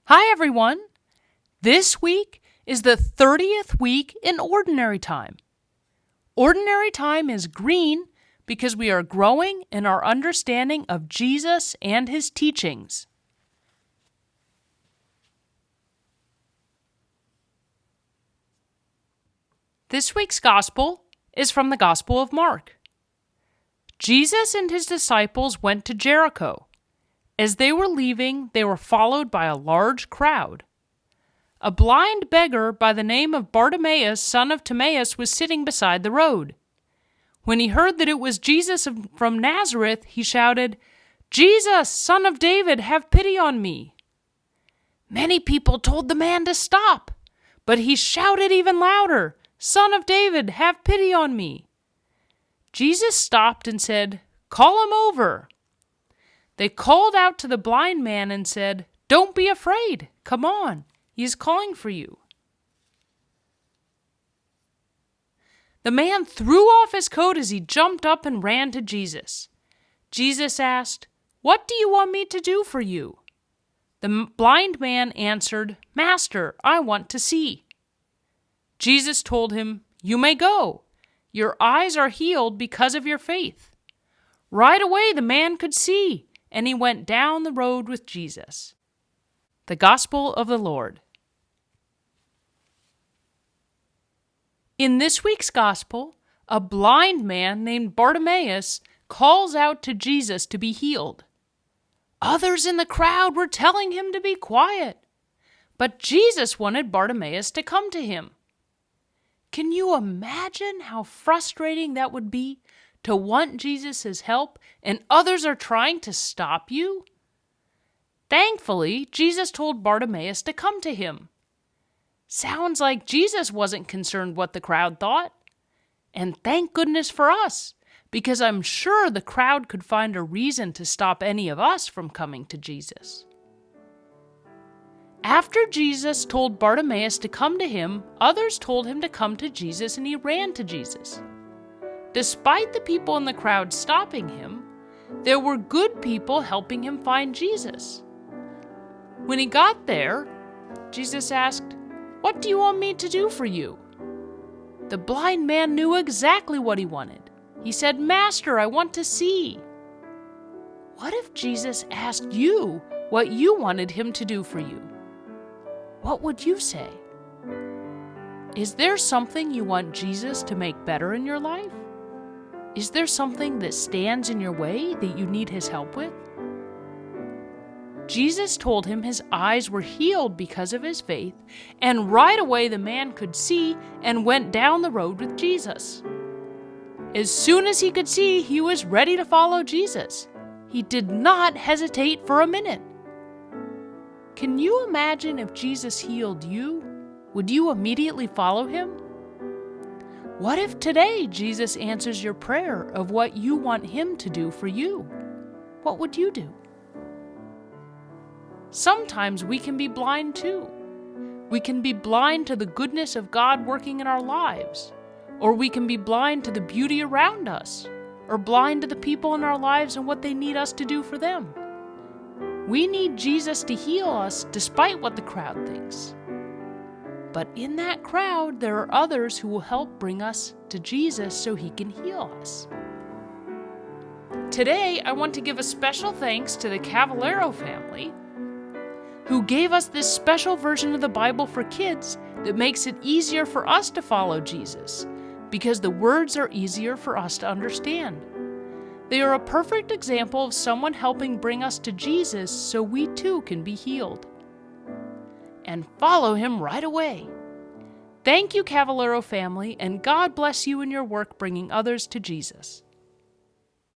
Hi, everyone. This week is the 30th week in Ordinary Time. Ordinary Time is green because we are growing in our understanding of Jesus and his teachings. This week's Gospel is from the Gospel of Mark. Jesus and his disciples went to Jericho. As they were leaving, they were followed by a large crowd. A blind beggar by the name of Bartimaeus, son of Timaeus, was sitting beside the road. When he heard that it was Jesus from Nazareth, he shouted, "Jesus, son of David, have pity on me." Many people told the man to stop, but he shouted even louder, "Son of David, have pity on me." Jesus stopped and said, "Call him over." They called out to the blind man and said, "Don't be afraid. Come on. He is calling for you." The man threw off his coat as he jumped up and ran to Jesus. Jesus asked, "What do you want me to do for you?" The blind man answered, "Master, I want to see." Jesus told him, "You may go. Your eyes are healed because of your faith." Right away the man could see, and he went down the road with Jesus. The Gospel of the Lord. In this week's Gospel, a blind man named Bartimaeus calls out to Jesus to be healed. Others in the crowd were telling him to be quiet, but Jesus wanted Bartimaeus to come to him. Can you imagine how frustrating that would be to want Jesus' help and others are trying to stop you? Thankfully, Jesus told Bartimaeus to come to him. Sounds like Jesus wasn't concerned what the crowd thought. And thank goodness for us, because I'm sure the crowd could find a reason to stop any of us from coming to Jesus. After Jesus told Bartimaeus to come to him, others told him to come to Jesus, and he ran to Jesus. Despite the people in the crowd stopping him, there were good people helping him find Jesus. When he got there, Jesus asked, "What do you want me to do for you?" The blind man knew exactly what he wanted. He said, "Master, I want to see." What if Jesus asked you what you wanted him to do for you? What would you say? Is there something you want Jesus to make better in your life? Is there something that stands in your way that you need his help with? Jesus told him his eyes were healed because of his faith, and right away the man could see and went down the road with Jesus. As soon as he could see, he was ready to follow Jesus. He did not hesitate for a minute. Can you imagine if Jesus healed you? Would you immediately follow him? What if today Jesus answers your prayer of what you want him to do for you? What would you do? Sometimes we can be blind too. We can be blind to the goodness of God working in our lives, or we can be blind to the beauty around us, or blind to the people in our lives and what they need us to do for them. We need Jesus to heal us despite what the crowd thinks. But in that crowd, there are others who will help bring us to Jesus so he can heal us. Today, I want to give a special thanks to the Cavallero family, who gave us this special version of the Bible for kids that makes it easier for us to follow Jesus, because the words are easier for us to understand. They are a perfect example of someone helping bring us to Jesus so we too can be healed. And follow him right away. Thank you, Cavallero family, and God bless you in your work bringing others to Jesus.